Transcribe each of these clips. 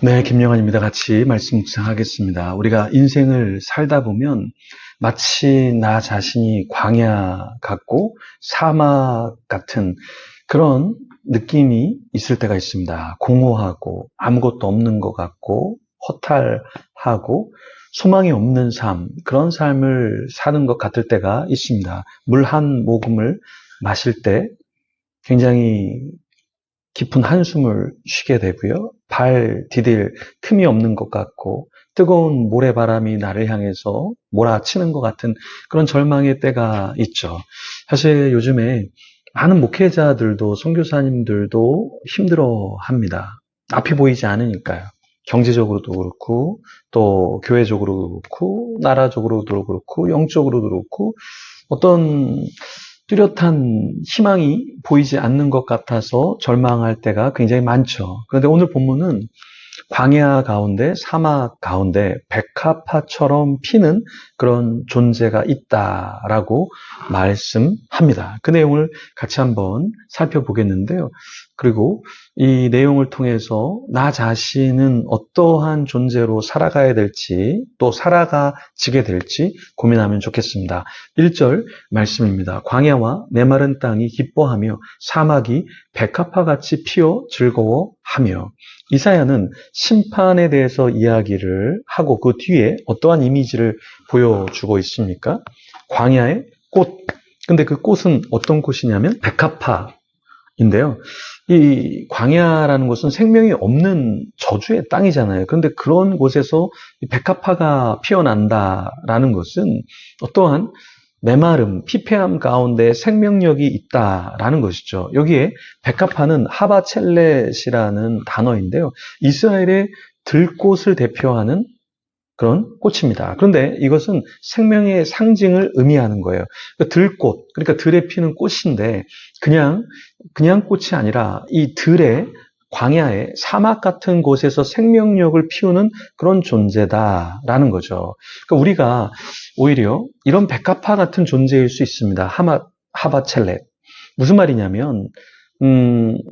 네, 김영환입니다. 같이 말씀 묵상하겠습니다. 우리가 인생을 살다 보면 마치 나 자신이 광야 같고 사막 같은 그런 느낌이 있을 때가 있습니다. 공허하고 아무것도 없는 것 같고 허탈하고 소망이 없는 삶, 그런 삶을 사는 것 같을 때가 있습니다. 물 한 모금을 마실 때 굉장히 깊은 한숨을 쉬게 되고요. 발 디딜 틈이 없는 것 같고 뜨거운 모래바람이 나를 향해서 몰아치는 것 같은 그런 절망의 때가 있죠. 사실 요즘에 많은 목회자들도 선교사님들도 힘들어합니다. 앞이 보이지 않으니까요. 경제적으로도 그렇고 또 교회적으로도 그렇고 나라적으로도 그렇고 영적으로도 그렇고 어떤 뚜렷한 희망이 보이지 않는 것 같아서 절망할 때가 굉장히 많죠. 그런데 오늘 본문은 광야 가운데 사막 가운데 백합화처럼 피는 그런 존재가 있다라고 말씀합니다. 그 내용을 같이 한번 살펴보겠는데요. 그리고 이 내용을 통해서 나 자신은 어떠한 존재로 살아가야 될지 또 살아가지게 될지 고민하면 좋겠습니다. 1절 말씀입니다. 광야와 메마른 땅이 기뻐하며 사막이 백합화같이 피어 즐거워하며. 이사야는 심판에 대해서 이야기를 하고 그 뒤에 어떠한 이미지를 보여주고 있습니까? 광야의 꽃. 근데 그 꽃은 어떤 꽃이냐면 백합화인데요. 이 광야라는 곳은 생명이 없는 저주의 땅이잖아요. 그런데 그런 곳에서 백합화가 피어난다라는 것은 어떠한 메마름, 피폐함 가운데 생명력이 있다라는 것이죠. 여기에 백합화는 하바첼렛이라는 단어인데요. 이스라엘의 들꽃을 대표하는 그런 꽃입니다. 그런데 이것은 생명의 상징을 의미하는 거예요. 그러니까 들꽃, 그러니까 들에 피는 꽃인데 그냥 꽃이 아니라 이 들에 광야의 사막 같은 곳에서 생명력을 피우는 그런 존재다라는 거죠. 그러니까 우리가 오히려 이런 백합화 같은 존재일 수 있습니다. 하바첼렛. 무슨 말이냐면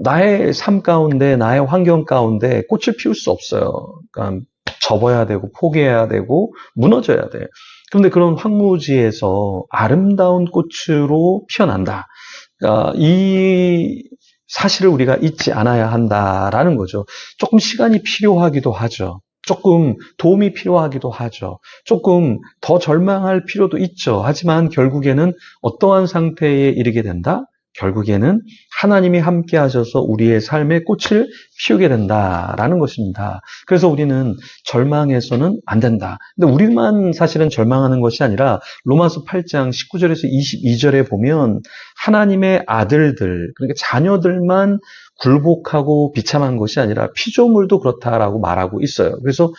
나의 삶 가운데, 나의 환경 가운데 꽃을 피울 수 없어요. 그러니까 접어야 되고 포기해야 되고 무너져야 돼. 그런데 그런 황무지에서 아름다운 꽃으로 피어난다. 이 사실을 우리가 잊지 않아야 한다라는 거죠. 조금 시간이 필요하기도 하죠. 조금 도움이 필요하기도 하죠. 조금 더 절망할 필요도 있죠. 하지만 결국에는 어떠한 상태에 이르게 된다? 결국에는 하나님이 함께 하셔서 우리의 삶의 꽃을 피우게 된다라는 것입니다. 그래서 우리는 절망해서는 안 된다. 근데 우리만 사실은 절망하는 것이 아니라 로마서 8장 19절에서 22절에 보면 하나님의 아들들, 그러니까 자녀들만 굴복하고 비참한 것이 아니라 피조물도 그렇다라고 말하고 있어요. 그래서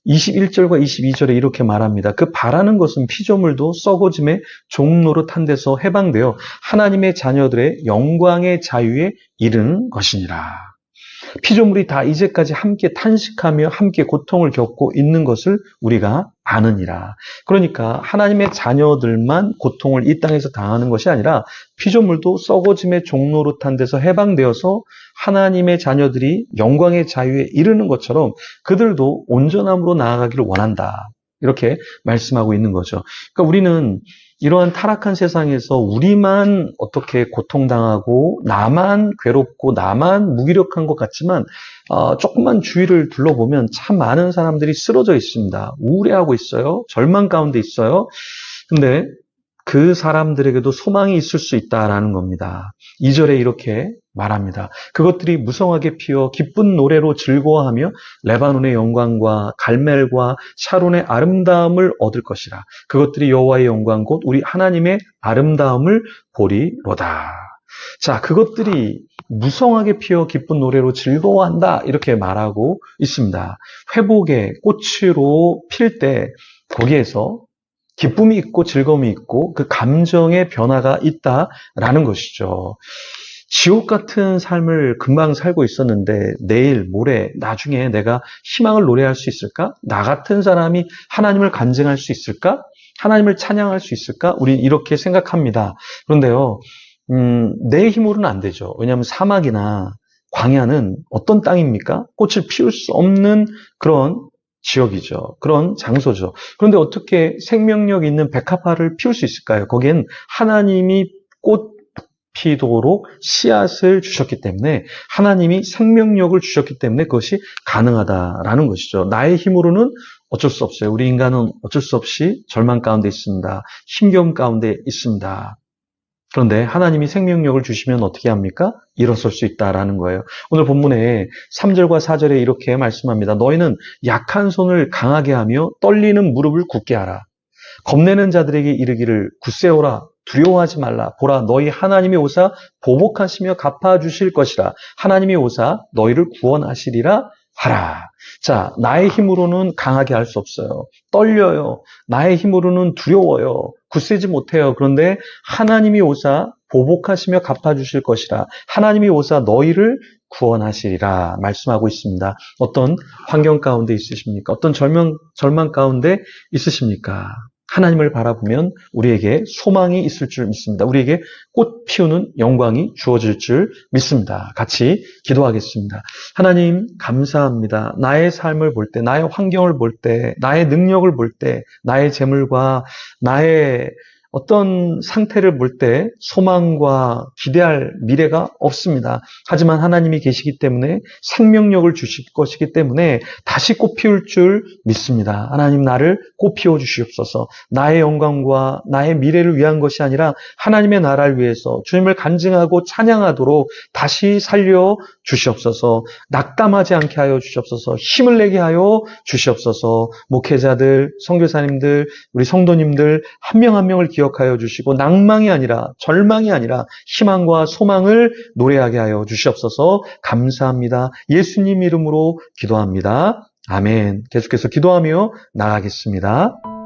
21절과 22절에 이렇게 말합니다. 그 바라는 것은 피조물도 썩어짐의 종노릇한 데서 해방되어 하나님의 자녀들의 영광의 자유에 이르는 것이니라. 피조물이 다 이제까지 함께 탄식하며 함께 고통을 겪고 있는 것을 우리가 아느니라. 그러니까 하나님의 자녀들만 고통을 이 땅에서 당하는 것이 아니라 피조물도 썩어짐의 종노릇한 데서 해방되어서 하나님의 자녀들이 영광의 자유에 이르는 것처럼 그들도 온전함으로 나아가기를 원한다. 이렇게 말씀하고 있는 거죠. 그러니까 우리는 이러한 타락한 세상에서 우리만 어떻게 고통당하고 나만 괴롭고 나만 무기력한 것 같지만 조금만 주위를 둘러보면 참 많은 사람들이 쓰러져 있습니다. 우울해하고 있어요. 절망 가운데 있어요. 근데 그 사람들에게도 소망이 있을 수 있다라는 겁니다. 2절에 이렇게 말합니다. 그것들이 무성하게 피어 기쁜 노래로 즐거워하며 레바논의 영광과 갈멜과 샤론의 아름다움을 얻을 것이라. 그것들이 여호와의 영광 곧 우리 하나님의 아름다움을 보리로다. 자, 그것들이 무성하게 피어 기쁜 노래로 즐거워한다 이렇게 말하고 있습니다. 회복의 꽃으로 필 때 거기에서 기쁨이 있고 즐거움이 있고 그 감정의 변화가 있다라는 것이죠. 지옥 같은 삶을 금방 살고 있었는데 내일, 모레, 나중에 내가 희망을 노래할 수 있을까? 나 같은 사람이 하나님을 간증할 수 있을까? 하나님을 찬양할 수 있을까? 우린 이렇게 생각합니다. 그런데요, 내 힘으로는 안 되죠. 왜냐하면 사막이나 광야는 어떤 땅입니까? 꽃을 피울 수 없는 그런 지역이죠. 그런 장소죠. 그런데 어떻게 생명력 있는 백합화를 피울 수 있을까요? 거기엔 하나님이 꽃 피도록 씨앗을 주셨기 때문에, 하나님이 생명력을 주셨기 때문에 그것이 가능하다라는 것이죠. 나의 힘으로는 어쩔 수 없어요. 우리 인간은 어쩔 수 없이 절망 가운데 있습니다. 힘겨움 가운데 있습니다. 그런데 하나님이 생명력을 주시면 어떻게 합니까? 일어설 수 있다라는 거예요. 오늘 본문에 3절과 4절에 이렇게 말씀합니다. 너희는 약한 손을 강하게 하며 떨리는 무릎을 굳게 하라. 겁내는 자들에게 이르기를 굳세오라. 두려워하지 말라. 보라, 너희 하나님이 오사 보복하시며 갚아주실 것이라. 하나님이 오사 너희를 구원하시리라 하라. 자, 나의 힘으로는 강하게 할 수 없어요. 떨려요. 나의 힘으로는 두려워요. 굳세지 못해요. 그런데 하나님이 오사 보복하시며 갚아주실 것이라. 하나님이 오사 너희를 구원하시리라 말씀하고 있습니다. 어떤 환경 가운데 있으십니까? 어떤 절망 가운데 있으십니까? 하나님을 바라보면 우리에게 소망이 있을 줄 믿습니다. 우리에게 꽃 피우는 영광이 주어질 줄 믿습니다. 같이 기도하겠습니다. 하나님 감사합니다. 나의 삶을 볼 때, 나의 환경을 볼 때, 나의 능력을 볼 때, 나의 재물과 나의 어떤 상태를 볼 때 소망과 기대할 미래가 없습니다. 하지만 하나님이 계시기 때문에 생명력을 주실 것이기 때문에 다시 꽃 피울 줄 믿습니다. 하나님 나를 꽃 피워 주시옵소서. 나의 영광과 나의 미래를 위한 것이 아니라 하나님의 나라를 위해서 주님을 간증하고 찬양하도록 다시 살려 주시옵소서. 낙담하지 않게 하여 주시옵소서. 힘을 내게 하여 주시옵소서. 목회자들, 선교사님들, 우리 성도님들 한 명 한 명을 기억하여 주시고 낭망이 아니라 절망이 아니라 희망과 소망을 노래하게 하여 주시옵소서. 감사합니다. 예수님 이름으로 기도합니다. 아멘. 계속해서 기도하며 나가겠습니다.